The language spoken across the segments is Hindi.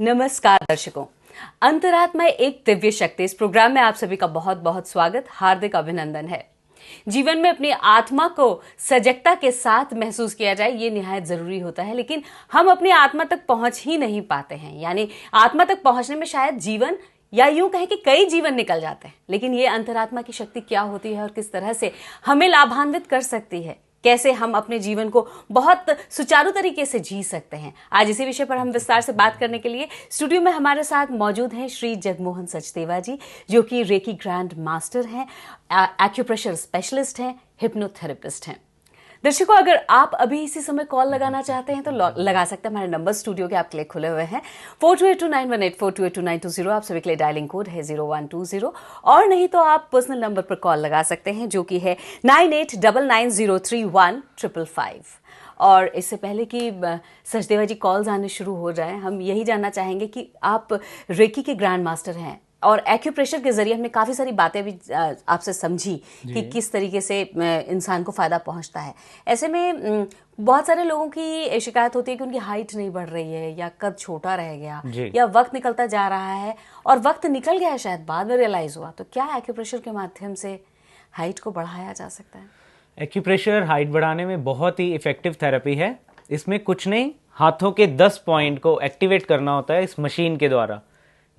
नमस्कार दर्शकों, अंतरात्मा एक दिव्य शक्ति इस प्रोग्राम में आप सभी का बहुत बहुत स्वागत, हार्दिक अभिनंदन है। जीवन में अपनी आत्मा को सजगता के साथ महसूस किया जाए ये निहायत जरूरी होता है, लेकिन हम अपनी आत्मा तक पहुंच ही नहीं पाते हैं। यानी आत्मा तक पहुंचने में शायद जीवन या यूं कहें कि कई जीवन निकल जाते हैं, लेकिन ये अंतरात्मा की शक्ति क्या होती है और किस तरह से हमें लाभान्वित कर सकती है, कैसे हम अपने जीवन को बहुत सुचारू तरीके से जी सकते हैं। आज इसी विषय पर हम विस्तार से बात करने के लिए स्टूडियो में हमारे साथ मौजूद हैं श्री जगमोहन सचदेवा जी, जो कि रेकी ग्रैंड मास्टर हैं, एक्यूप्रेशर स्पेशलिस्ट हैं, हिप्नोथेरेपिस्ट हैं। दर्शकों, अगर आप अभी इसी समय कॉल लगाना चाहते हैं तो लगा सकते हैं। हमारे नंबर स्टूडियो के आपके लिए खुले हुए हैं 42829184 42829220। आप सभी के लिए डायलिंग कोड है 0120, और नहीं तो आप पर्सनल नंबर पर कॉल लगा सकते हैं जो कि है 9899031555। और इससे पहले कि सचदेवा जी कॉल्स आने शुरू हो जाएं, हम यही जानना चाहेंगे कि आप रेकी के ग्रैंड मास्टर हैं और एक्यूप्रेशर के जरिए हमने काफ़ी सारी बातें भी आपसे समझी कि किस तरीके से इंसान को फ़ायदा पहुंचता है। ऐसे में बहुत सारे लोगों की शिकायत होती है कि उनकी हाइट नहीं बढ़ रही है, या कद छोटा रह गया, या वक्त निकलता जा रहा है, और वक्त निकल गया है, शायद बाद में रियलाइज़ हुआ। तो क्या एक्यूप्रेशर के माध्यम से हाइट को बढ़ाया जा सकता है? एक्यूप्रेशर हाइट बढ़ाने में बहुत ही इफेक्टिव थेरेपी है। इसमें कुछ नहीं, हाथों के 10 पॉइंट को एक्टिवेट करना होता है इस मशीन के द्वारा।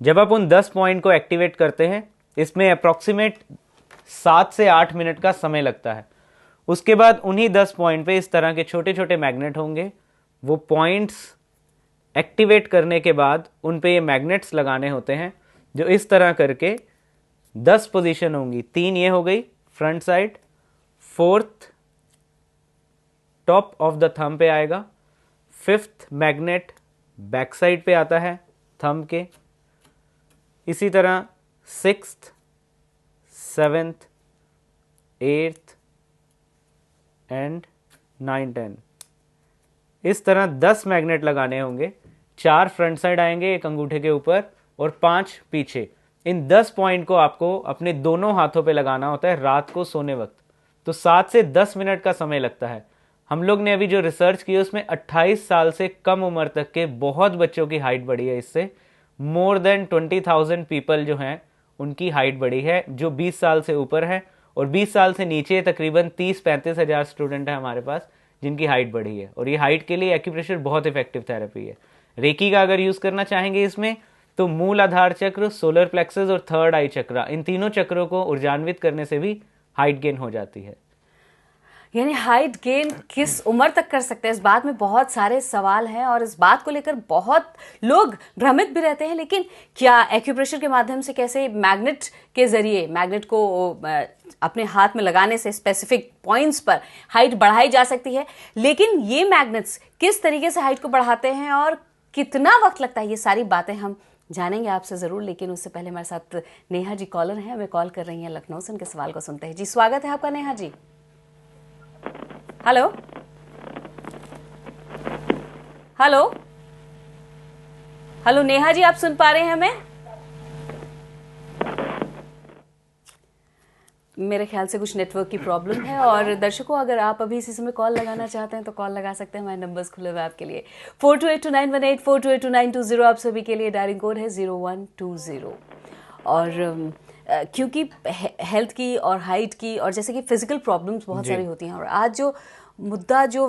जब आप उन 10 पॉइंट को एक्टिवेट करते हैं, इसमें अप्रॉक्सीमेट 7 से 8 मिनट का समय लगता है। उसके बाद उन्हीं 10 पॉइंट पे इस तरह के छोटे छोटे मैग्नेट होंगे। वो पॉइंट्स एक्टिवेट करने के बाद उन पे ये मैग्नेट्स लगाने होते हैं, जो इस तरह करके 10 पोजीशन होंगी। 3 ये हो गई front side, 4th top of the thumb पे आएगा, 5th मैग्नेट बैक साइड पे आता है थंब के, इसी तरह 6th, 7th, 8th एंड 9, 10। इस तरह 10 मैग्नेट लगाने होंगे। 4 फ्रंट साइड आएंगे एक अंगूठे के ऊपर और 5 पीछे। इन 10 पॉइंट को आपको अपने दोनों हाथों पे लगाना होता है रात को सोने वक्त। तो 7 से 10 मिनट का समय लगता है। हम लोग ने अभी जो रिसर्च की उसमें 28 साल से कम उम्र तक के बहुत बच्चों की हाइट बढ़ी है। इससे मोर देन 20,000 पीपल जो हैं उनकी हाइट बढ़ी है, जो 20 साल से ऊपर है, और 20 साल से नीचे तकरीबन 30-35 हज़ार स्टूडेंट हैं हमारे पास जिनकी हाइट बढ़ी है। और ये हाइट के लिए एक्यूप्रेशर बहुत इफेक्टिव थेरेपी है। रेकी का अगर यूज़ करना चाहेंगे इसमें, तो मूल आधार चक्र, सोलर प्लेक्सस और थर्ड आई चक्र, इन तीनों चक्रों को ऊर्जान्वित करने से भी हाइट गेन हो जाती है। यानी हाइट गेन किस उम्र तक कर सकते हैं, इस बात में बहुत सारे सवाल हैं और इस बात को लेकर बहुत लोग भ्रमित भी रहते हैं। लेकिन क्या एक्यूप्रेशर के माध्यम से, कैसे मैग्नेट के जरिए, मैग्नेट को अपने हाथ में लगाने से स्पेसिफिक पॉइंट्स पर हाइट बढ़ाई जा सकती है? लेकिन ये मैग्नेट्स किस तरीके से हाइट को बढ़ाते हैं और कितना वक्त लगता है, ये सारी बातें हम जानेंगे आपसे जरूर। लेकिन उससे पहले हमारे साथ नेहा जी कॉलर हैं, हमें कॉल कर रही हैं लखनऊ से। उनके सवाल को सुनते हैं। जी, स्वागत है आपका Neha ji. Hello hello hello Neha ji, आप सुन पा रहे हैं हमें? मेरे ख्याल से कुछ नेटवर्क की प्रॉब्लम है। और दर्शकों, अगर आप अभी इसी समय कॉल लगाना चाहते हैं तो कॉल लगा सकते हैं। हमारे नंबर्स खुले हुए आपके लिए 42829184 42829220। आप सभी के लिए डायलिंग कोड है 0120। और क्योंकि हेल्थ की और हाइट की और जैसे कि फिजिकल प्रॉब्लम्स बहुत सारी होती हैं, और आज जो मुद्दा, जो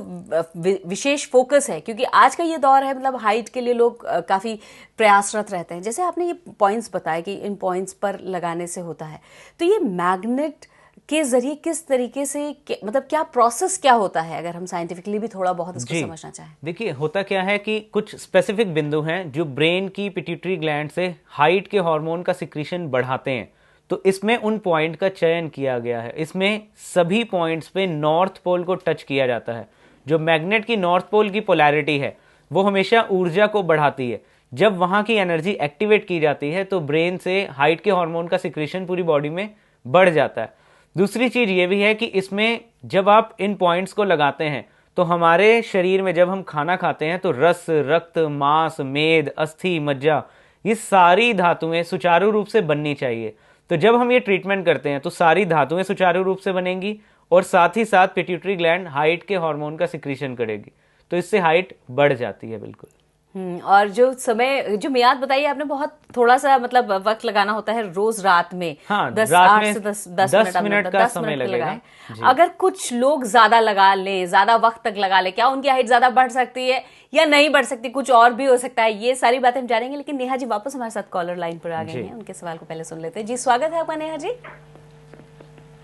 विशेष फोकस है, क्योंकि आज का ये दौर है, मतलब हाइट के लिए लोग काफ़ी प्रयासरत रहते हैं। जैसे आपने ये पॉइंट्स बताया कि इन पॉइंट्स पर लगाने से होता है, तो ये मैग्नेट के जरिए किस तरीके से, मतलब क्या प्रोसेस क्या होता है, अगर हम साइंटिफिकली भी थोड़ा बहुत इसको समझना चाहें? देखिए, होता क्या है कि कुछ स्पेसिफिक बिंदु हैं जो ब्रेन की पिट्यूटरी ग्लैंड से हाइट के हार्मोन का सिक्रीशन बढ़ाते हैं। तो इसमें उन पॉइंट का चयन किया गया है। इसमें सभी पॉइंट्स पे नॉर्थ पोल को टच किया जाता है। जो मैग्नेट की नॉर्थ पोल की पोलैरिटी है वो हमेशा ऊर्जा को बढ़ाती है। जब वहाँ की एनर्जी एक्टिवेट की जाती है तो ब्रेन से हाइट के हार्मोन का सिक्रीशन पूरी बॉडी में बढ़ जाता है। दूसरी चीज़ ये भी है कि इसमें जब आप इन पॉइंट्स को लगाते हैं तो हमारे शरीर में जब हम खाना खाते हैं तो रस, रक्त, मांस, मेद, अस्थि, मज्जा, ये सारी धातुएं सुचारू रूप से बननी चाहिए। तो जब हम ये ट्रीटमेंट करते हैं तो सारी धातुएं सुचारू रूप से बनेंगी और साथ ही साथ पिट्यूटरी ग्लैंड हाइट के हार्मोन का सिक्रीशन करेगी, तो इससे हाइट बढ़ जाती है। बिल्कुल। और जो समय, जो मियाद बताइए आपने, बहुत थोड़ा सा मतलब वक्त लगाना होता है रोज रात में। हाँ, 10 रात 8 में से 10 10 मिनट का 10 समय मिनट लगेगा। लगाएं। जी। अगर कुछ लोग ज्यादा लगा लें, ज्यादा वक्त तक लगा लें, क्या उनकी हाइट ज्यादा बढ़ सकती है या नहीं बढ़ सकती? कुछ और भी हो सकता है, ये सारी बातें हम जानेंगे। लेकिन नेहा जी वापस हमारे साथ कॉलर लाइन पर आ गए जी। हैं, उनके सवाल को पहले सुन लेते हैं। जी स्वागत है आपका नेहा जी।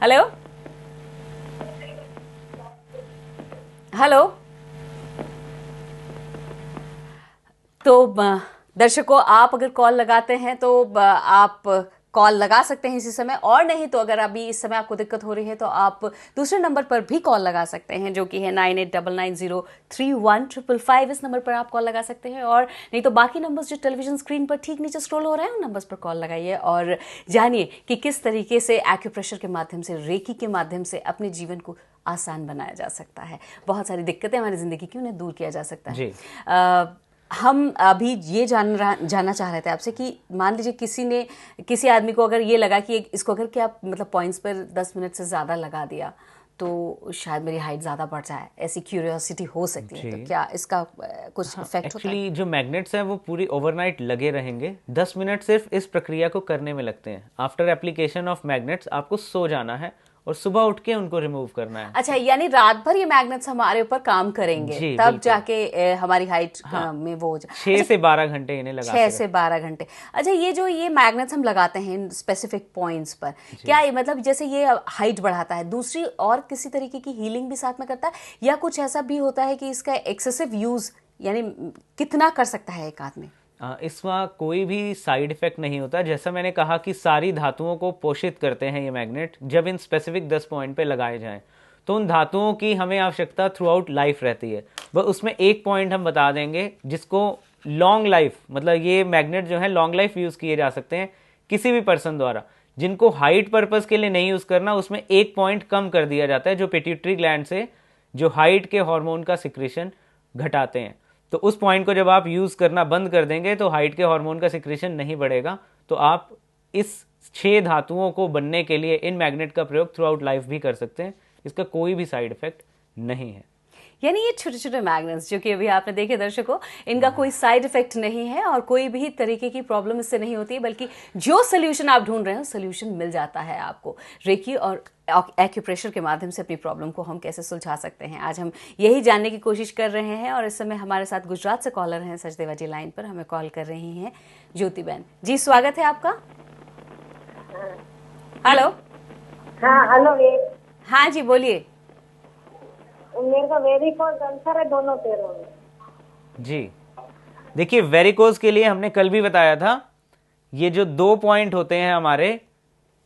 Hello hello. तो दर्शकों, आप अगर कॉल लगाते हैं तो आप कॉल लगा सकते हैं इसी समय, और नहीं तो अगर अभी इस समय आपको दिक्कत हो रही है तो आप दूसरे नंबर पर भी कॉल लगा सकते हैं, जो कि है 9899031555। इस नंबर पर आप कॉल लगा सकते हैं, और नहीं तो बाकी नंबर्स जो टेलीविजन स्क्रीन पर ठीक नीचे स्क्रॉल हो रहे हैं उन नंबर्स पर कॉल लगाइए और जानिए कि किस तरीके से एक्यूप्रेशर के माध्यम से, रेकी के माध्यम से अपने जीवन को आसान बनाया जा सकता है। बहुत सारी दिक्कतें हमारी जिंदगी की, उन्हें दूर किया जा सकता है। हम अभी ये जानना चाह रहे थे आपसे कि मान लीजिए किसी आदमी को अगर ये लगा कि इसको अगर क्या मतलब पॉइंट्स पर 10 मिनट से ज़्यादा लगा दिया तो शायद मेरी हाइट ज़्यादा बढ़ जाए, ऐसी क्यूरियोसिटी हो सकती है, तो क्या इसका कुछ इफेक्ट होता है? एक्चुअली जो मैग्नेट्स हैं वो पूरी ओवरनाइट लगे रहेंगे। 10 मिनट सिर्फ इस प्रक्रिया को करने में लगते हैं। आफ्टर एप्लीकेशन ऑफ मैग्नेट्स आपको सो जाना है और सुबह उठ के उनको रिमूव करना है। अच्छा, यानी रात भर ये मैग्नेट्स हमारे ऊपर काम करेंगे, तब जाके हमारी हाइट में वो 6 से 12 घंटे इन्हें लगा 6 से 12 घंटे। अच्छा, ये मैग्नेट्स हम लगाते हैं स्पेसिफिक पॉइंट्स पर, क्या ये मतलब जैसे ये हाइट बढ़ाता है, दूसरी और किसी तरीके की हीलिंग भी साथ में करता है, या कुछ ऐसा भी होता है कि इसका एक्सेसिव यूज यानी कितना कर सकता है एक आदमी? इसमें कोई भी साइड इफेक्ट नहीं होता। जैसा मैंने कहा कि सारी धातुओं को पोषित करते हैं ये मैग्नेट। जब इन स्पेसिफिक 10 पॉइंट पे लगाए जाएं तो उन धातुओं की हमें आवश्यकता थ्रू आउट लाइफ रहती है। बस उसमें एक पॉइंट हम बता देंगे जिसको लॉन्ग लाइफ, मतलब ये मैग्नेट जो है लॉन्ग लाइफ यूज़ किए जा सकते हैं किसी भी पर्सन द्वारा। जिनको हाइट पर्पज़ के लिए नहीं यूज़ करना, उसमें एक पॉइंट कम कर दिया जाता है जो पिट्यूटरी ग्लैंड से जो हाइट के हार्मोन का सिक्रेशन घटाते हैं। तो उस पॉइंट को जब आप यूज़ करना बंद कर देंगे तो हाइट के हार्मोन का सिक्रेशन नहीं बढ़ेगा। तो आप इस 6 धातुओं को बनने के लिए इन मैग्नेट का प्रयोग थ्रू आउट लाइफ भी कर सकते हैं। इसका कोई भी साइड इफेक्ट नहीं है। यानी ये छोटे छोटे मैग्नेट्स जो कि अभी आपने देखे दर्शकों, इनका कोई साइड इफेक्ट नहीं है और कोई भी तरीके की प्रॉब्लम इससे नहीं होती है, बल्कि जो सोल्यूशन आप ढूंढ रहे हो सोल्यूशन मिल जाता है आपको। रेकी और एक्यूप्रेशर के माध्यम से अपनी प्रॉब्लम को हम कैसे सुलझा सकते हैं, आज हम यही जानने की कोशिश कर रहे हैं। और इस समय हमारे साथ गुजरात से कॉलर हैं सचदेवा जी लाइन पर, हमें कॉल कर रही हैं ज्योति बहन जी। स्वागत है आपका। हेलो। हाँ हेलो। हाँ जी बोलिए। मेरे को वेरिकोज अल्सर है दोनों पैरों में। जी देखिए, वेरिकोज के लिए हमने कल भी बताया था, ये जो 2 पॉइंट होते हैं हमारे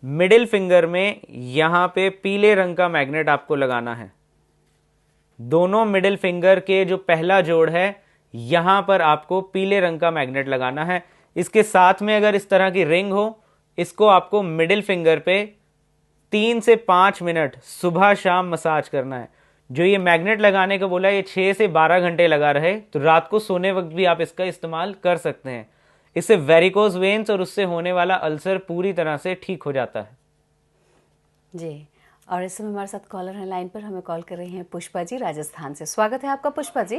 मिडिल फिंगर में, यहां पे पीले रंग का मैग्नेट आपको लगाना है। दोनों मिडिल फिंगर के जो पहला जोड़ है यहां पर आपको पीले रंग का मैग्नेट लगाना है। इसके साथ में अगर इस तरह की रिंग हो, इसको आपको मिडिल फिंगर पे 3 से 5 मिनट सुबह शाम मसाज करना है। जो ये मैग्नेट लगाने को बोला, ये 6 से 12 घंटे लगा रहे, तो रात को सोने वक्त भी आप इसका इस्तेमाल कर सकते हैं। इससे वेरिकोज वेन्स और उससे होने वाला अल्सर पूरी तरह से ठीक हो जाता है। जी, और इस समय हमारे साथ कॉलर है लाइन पर, हमें कॉल कर रही हैं पुष्पा जी राजस्थान से। स्वागत है आपका पुष्पा जी।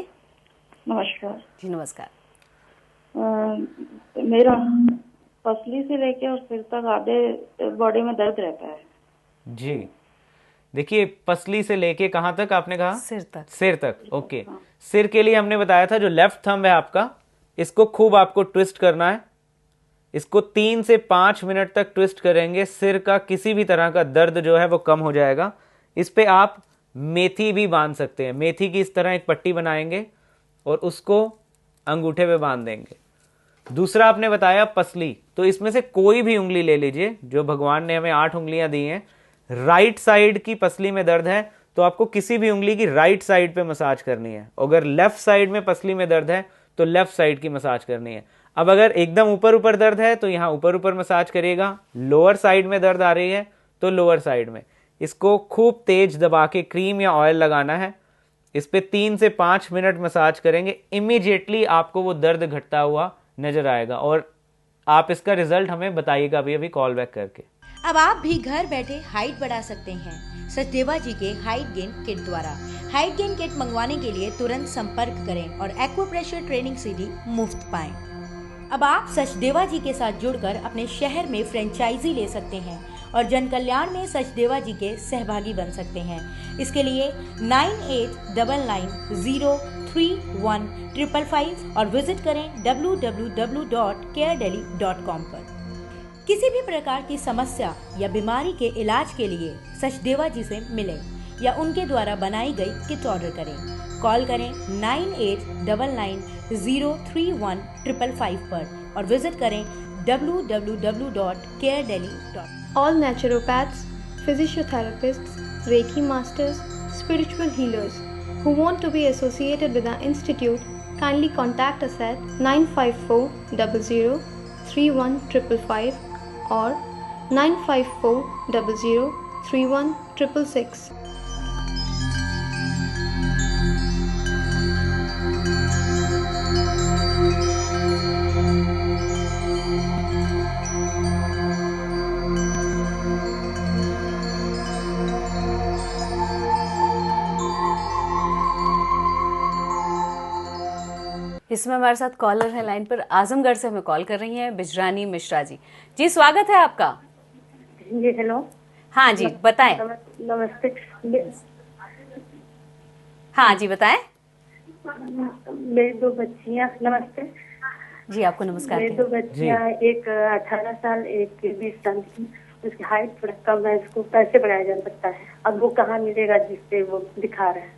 नमस्कार जी नमस्कार। मेरा पसली से लेके और सिर तक आधे बॉडी में दर्द रहता है। जी देखिए, पसली से लेके कहां तक आपने कहा? सिर तक। सिर तक, ओके। सिर के लिए हमने बताया था जो लेफ्ट थंब है आपका, इसको खूब आपको ट्विस्ट करना है। इसको 3 से 5 मिनट तक ट्विस्ट करेंगे, सिर का किसी भी तरह का दर्द जो है वो कम हो जाएगा। इस पे आप मेथी भी बांध सकते हैं। मेथी की इस तरह एक पट्टी बनाएंगे और उसको अंगूठे पे बांध देंगे। दूसरा आपने बताया पसली, तो इसमें से कोई भी उंगली ले लीजिए। जो भगवान ने हमें 8 उंगलियां दी हैं, राइट साइड की पसली में दर्द है तो आपको किसी भी उंगली की राइट साइड पे मसाज करनी है। अगर लेफ्ट साइड में पसली में दर्द है तो लेफ्ट साइड की मसाज करनी है। अब अगर एकदम ऊपर ऊपर दर्द है तो यहाँ ऊपर ऊपर मसाज करिएगा। लोअर साइड में दर्द आ रही है तो लोअर साइड में। इसको खूब तेज दबा के क्रीम या ऑयल लगाना है। इस पे 3 से 5 मिनट मसाज करेंगे। इमीडिएटली आपको वो दर्द घटता हुआ नजर आएगा और आप इसका रिजल्ट हमें बताइएगा अभी कॉल बैक करके। अब आप भी घर बैठे हाइट बढ़ा सकते हैं। सचदेवा जी के हाइट गेन किट द्वारा। हाइट गेन किट मंगवाने के लिए तुरंत संपर्क करें और एक्वाप्रेशर ट्रेनिंग सीडी मुफ्त पाएं। अब आप सचदेवा जी के साथ जुड़कर अपने शहर में फ्रेंचाइजी ले सकते हैं और जन कल्याण में सचदेवा जी के सहभागी बन सकते हैं। इसके लिए 9899031555 और विजिट करें www.caredelhi.com पर। किसी भी प्रकार की समस्या या बीमारी के इलाज के लिए सचदेवा जी से मिलें या उनके द्वारा बनाई गई किट ऑर्डर करें। कॉल करें 9899031555 पर और विजिट करें www.caredelhi.com। All naturopaths, physiotherapists, Reiki masters, spiritual healers who want to be associated with our institute kindly contact us at 954003155 or 954003166. इसमें हमारे साथ कॉलर है लाइन पर। आजमगढ़ से हमें कॉल कर रही हैं बिजरानी मिश्रा जी। जी स्वागत है आपका। जी हेलो। हाँ जी बताएं। नमस्ते। हाँ जी बताएं। मेरी दो बच्चियाँ। नमस्ते जी आपको नमस्कार। मेरी दो बच्चियाँ, एक 18 साल एक 20 साल की। उसकी हाइट थोड़ा कम है, इसको कैसे बढ़ाया जा सकता है? अब वो कहाँ मिलेगा जिससे वो दिखा रहे हैं?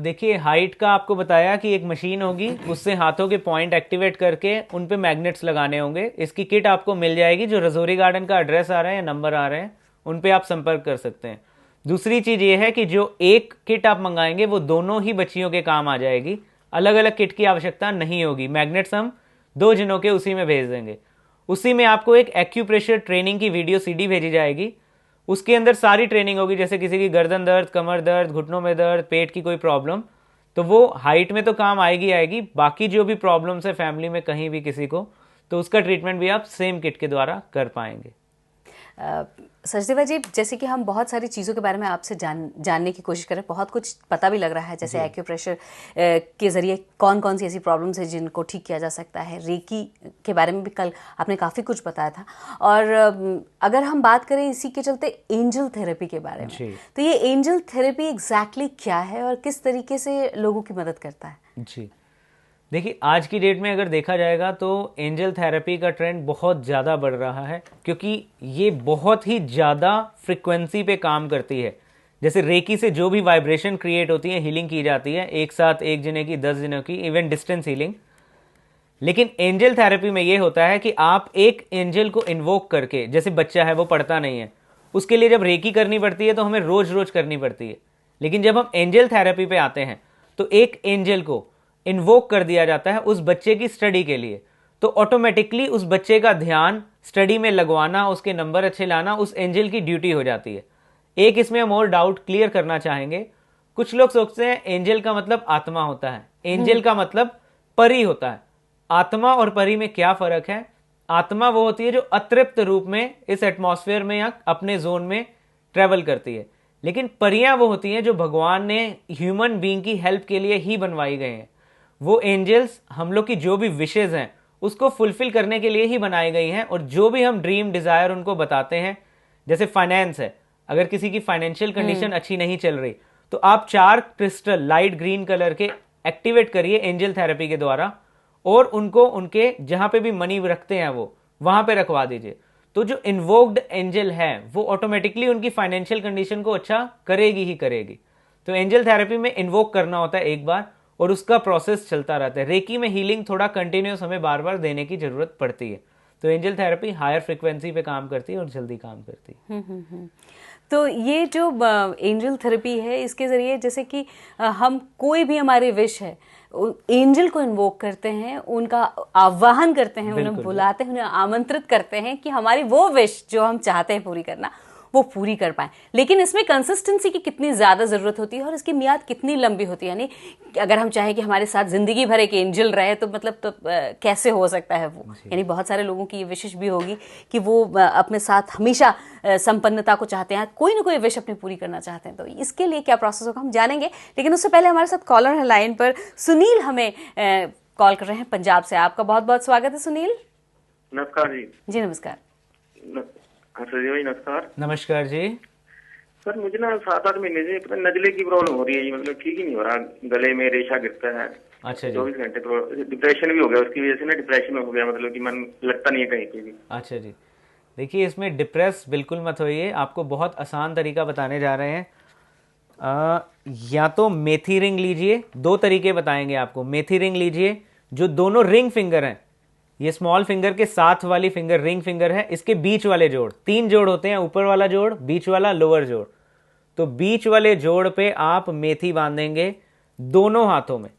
देखिए हाइट का आपको बताया कि एक मशीन होगी, उससे हाथों के पॉइंट एक्टिवेट करके उन पे मैग्नेट्स लगाने होंगे। इसकी किट आपको मिल जाएगी, जो रजौरी गार्डन का एड्रेस आ रहा है या नंबर आ रहे हैं उन पे आप संपर्क कर सकते हैं। दूसरी चीज ये है कि जो एक किट आप मंगाएंगे वो दोनों ही बच्चियों के काम आ जाएगी, अलग अलग किट की आवश्यकता नहीं होगी। मैग्नेट्स हम 2 जनों के उसी में भेज देंगे। उसी में आपको एक एक्यूप्रेशर ट्रेनिंग की वीडियो CD भेजी जाएगी। उसके अंदर सारी ट्रेनिंग होगी, जैसे किसी की गर्दन दर्द, कमर दर्द, घुटनों में दर्द, पेट की कोई प्रॉब्लम, तो वो हाइट में तो काम आएगी। बाकी जो भी प्रॉब्लम्स है फैमिली में कहीं भी किसी को, तो उसका ट्रीटमेंट भी आप सेम किट के द्वारा कर पाएंगे। सचदेवा जी, जैसे कि हम बहुत सारी चीज़ों के बारे में आपसे जानने की कोशिश कर रहे हैं, बहुत कुछ पता भी लग रहा है, जैसे एक्यूप्रेशर के ज़रिए कौन कौन सी ऐसी प्रॉब्लम्स है जिनको ठीक किया जा सकता है। रेकी के बारे में भी कल आपने काफ़ी कुछ बताया था। और अगर हम बात करें इसी के चलते एंजल थेरेपी के बारे में, तो ये एंजल थेरेपी एग्जैक्टली क्या है और किस तरीके से लोगों की मदद करता है? जी देखिए, आज की डेट में अगर देखा जाएगा तो एंजल थेरेपी का ट्रेंड बहुत ज़्यादा बढ़ रहा है, क्योंकि ये बहुत ही ज़्यादा फ्रिक्वेंसी पे काम करती है। जैसे रेकी से जो भी वाइब्रेशन क्रिएट होती है, हीलिंग की जाती है, एक साथ एक जने की, 10 जनों की, इवन डिस्टेंस हीलिंग। लेकिन एंजल थेरेपी में ये होता है कि आप एक एंजल को इन्वोक करके, जैसे बच्चा है वो पढ़ता नहीं है, उसके लिए जब रेकी करनी पड़ती है तो हमें रोज रोज करनी पड़ती है। लेकिन जब हम एंजल थेरेपी पे आते हैं तो एक एंजल को इन्वोक कर दिया जाता है उस बच्चे की स्टडी के लिए, तो ऑटोमेटिकली उस बच्चे का ध्यान स्टडी में लगवाना, उसके नंबर अच्छे लाना उस एंजल की ड्यूटी हो जाती है। एक इसमें हम और डाउट क्लियर करना चाहेंगे। कुछ लोग सोचते हैं एंजल का मतलब आत्मा होता है, एंजल का मतलब परी होता है। आत्मा और परी में क्या फर्क है? आत्मा वो होती है जो अतृप्त रूप में इस एटमॉस्फेयर में या अपने जोन में ट्रेवल करती है, लेकिन परियां वो होती हैं जो भगवान ने ह्यूमन बीइंग की हेल्प के लिए ही बनवाई गए हैं। वो एंजल्स हम लोग की जो भी विशेज हैं उसको फुलफिल करने के लिए ही बनाई गई हैं, और जो भी हम ड्रीम डिजायर उनको बताते हैं, जैसे फाइनेंस है, अगर किसी की फाइनेंशियल कंडीशन अच्छी नहीं चल रही तो आप 4 क्रिस्टल लाइट ग्रीन कलर के एक्टिवेट करिए एंजल थेरेपी के द्वारा, और उनको उनके जहां पे भी मनी रखते हैं वो वहां पे रखवा दीजिए। तो जो इन्वोक्ड एंजल है वो ऑटोमेटिकली उनकी फाइनेंशियल कंडीशन को अच्छा करेगी ही करेगी। तो एंजल थेरेपी में इन्वोक करना होता है एक बार, और उसका प्रोसेस चलता रहता है। रेकी में हीलिंग थोड़ा कंटिन्यूस हमें बार बार देने की जरूरत पड़ती है। तो एंजल थेरेपी हायर फ्रिक्वेंसी पे काम करती है और जल्दी काम करती है। तो ये जो एंजल थेरेपी है, इसके जरिए जैसे कि हम कोई भी हमारी विश है, एंजल को इन्वोक करते हैं, उनका आह्वान करते हैं, उन्हें बुलाते हैं, उन्हें आमंत्रित करते हैं कि हमारी वो विश जो हम चाहते हैं पूरी करना, वो पूरी कर पाएं। लेकिन इसमें कंसिस्टेंसी की कितनी ज़्यादा ज़रूरत होती है और इसकी मियाद कितनी लंबी होती है। यानी अगर हम चाहें कि हमारे साथ ज़िंदगी भर एक एंजल रहे तो मतलब तो कैसे हो सकता है वो। यानी बहुत सारे लोगों की ये विशेष भी होगी कि वो अपने साथ हमेशा संपन्नता को चाहते हैं, कोई ना कोई विश अपनी पूरी करना चाहते हैं। तो इसके लिए क्या प्रोसेस होगा हम जानेंगे, लेकिन उससे पहले हमारे साथ कॉलर है लाइन पर। सुनील हमें कॉल कर रहे हैं पंजाब से। आपका बहुत बहुत स्वागत है सुनील। नमस्कार जी। जी नमस्कार। भाई नमस्कार। नमस्कार जी। सर मुझे ना 7-8 महीने से पता नजले की प्रॉब्लम हो रही है, मतलब ठीक ही नहीं हो रहा, गले में रेशा गिरता है। अच्छा जी। 24 घंटे डिप्रेशन भी हो गया, उसकी वजह से ना डिप्रेशन में हो गया, मतलब कि मन लगता नहीं है कहीं पे भी। अच्छा जी, देखिए इसमें डिप्रेस बिल्कुल मत होइए, आपको बहुत आसान तरीका बताने जा रहे हैं। या तो मेथी रिंग लीजिए, 2 तरीके बताएंगे आपको। मेथी रिंग लीजिए, जो दोनों रिंग फिंगर हैं, ये स्मॉल फिंगर के साथ वाली फिंगर रिंग फिंगर है, इसके बीच वाले जोड़, 3 जोड़ होते हैं, ऊपर वाला जोड़, बीच वाला, लोअर जोड़। तो बीच वाले जोड़ पे आप मेथी बांधेंगे दोनों हाथों में,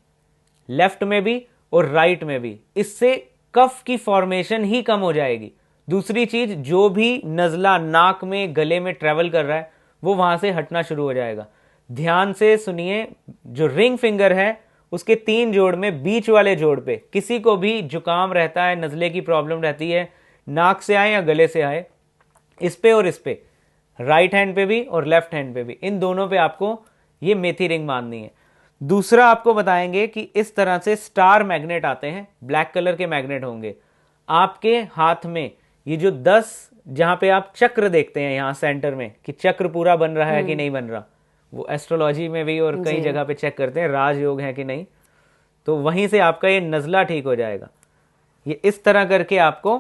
लेफ्ट में भी और राइट में भी। इससे कफ की फॉर्मेशन ही कम हो जाएगी। दूसरी चीज, जो भी नजला नाक में गले में ट्रेवल कर रहा है वो वहां से हटना शुरू हो जाएगा। ध्यान से सुनिए, जो रिंग फिंगर है उसके 3 जोड़ में बीच वाले जोड़ पे किसी को भी जुकाम रहता है, नजले की प्रॉब्लम रहती है, नाक से आए या गले से आए, इस पे और इस पे, राइट हैंड पे भी और लेफ्ट हैंड पे भी, इन दोनों पे आपको ये मेथी रिंग बांधनी है। दूसरा आपको बताएंगे कि इस तरह से स्टार मैग्नेट आते हैं, ब्लैक कलर के मैग्नेट होंगे आपके हाथ में। ये जो 10 जहां पे आप चक्र देखते हैं यहां सेंटर में कि चक्र पूरा बन रहा है कि नहीं बन रहा, वो एस्ट्रोलॉजी में भी और कई जगह पे चेक करते हैं राजयोग है कि नहीं, तो वहीं से आपका ये नज़ला ठीक हो जाएगा। ये इस तरह करके आपको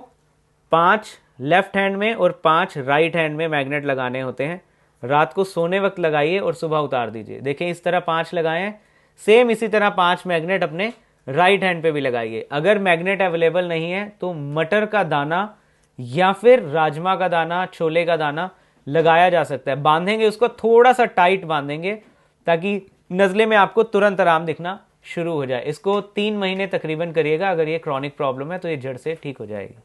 5 लेफ्ट हैंड में और 5 राइट हैंड में मैग्नेट लगाने होते हैं। रात को सोने वक्त लगाइए और सुबह उतार दीजिए। देखें इस तरह 5 लगाए हैं, सेम इसी तरह 5 मैग्नेट अपने राइट हैंड पे भी लगाइए। अगर मैग्नेट अवेलेबल नहीं है तो मटर का दाना या फिर राजमा का दाना, छोले का दाना लगाया जा सकता है। बांधेंगे उसको, थोड़ा सा टाइट बांधेंगे ताकि नज़ले में आपको तुरंत आराम दिखना शुरू हो जाए। इसको 3 महीने तकरीबन करिएगा। अगर ये क्रॉनिक प्रॉब्लम है तो ये जड़ से ठीक हो जाएगी।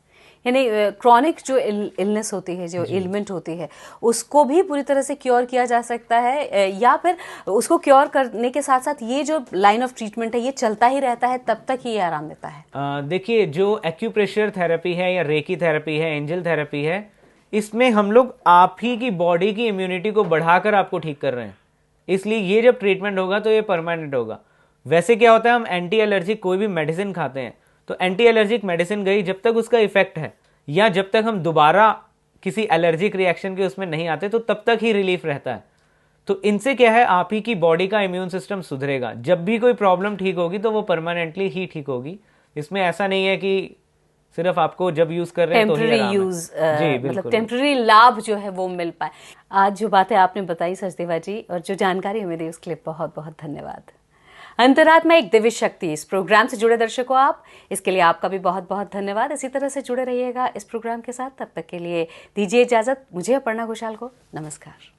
यानी क्रॉनिक जो इलनेस होती है, जो एलिमेंट होती है, उसको भी पूरी तरह से क्योर किया जा सकता है, या फिर उसको क्योर करने के साथ साथ ये जो लाइन ऑफ ट्रीटमेंट है ये चलता ही रहता है, तब तक ही ये आराम देता है? देखिए, जो एक्यूप्रेशर थेरेपी है या रेकी थेरेपी है, एंजल थेरेपी है, इसमें हम लोग आप ही की बॉडी की इम्यूनिटी को बढ़ाकर आपको ठीक कर रहे हैं। इसलिए ये जब ट्रीटमेंट होगा तो ये परमानेंट होगा। वैसे क्या होता है, हम एंटी एलर्जिक कोई भी मेडिसिन खाते हैं तो एंटी एलर्जिक मेडिसिन गई, जब तक उसका इफेक्ट है या जब तक हम दोबारा किसी एलर्जिक रिएक्शन के उसमें नहीं आते तो तब तक ही रिलीफ रहता है। तो इनसे क्या है, आप ही की बॉडी का इम्यून सिस्टम सुधरेगा। जब भी कोई प्रॉब्लम ठीक होगी तो वो परमानेंटली ही ठीक होगी। इसमें ऐसा नहीं है कि सिर्फ आपको जब यूज कर रहे हैं तो ही आराम है। यूज मतलब टेम्पररी लाभ जो है वो मिल पाए। आज जो बातें आपने बताई सचदेवा जी और जो जानकारी हमें दी उसके लिए बहुत बहुत धन्यवाद। अंतरात्मा एक दिव्य शक्ति, इस प्रोग्राम से जुड़े दर्शकों आप, इसके लिए आपका भी बहुत बहुत धन्यवाद। इसी तरह से जुड़े रहिएगा इस प्रोग्राम के साथ। तब तक के लिए दीजिए इजाजत मुझे, अपर्णा घोषाल को। नमस्कार।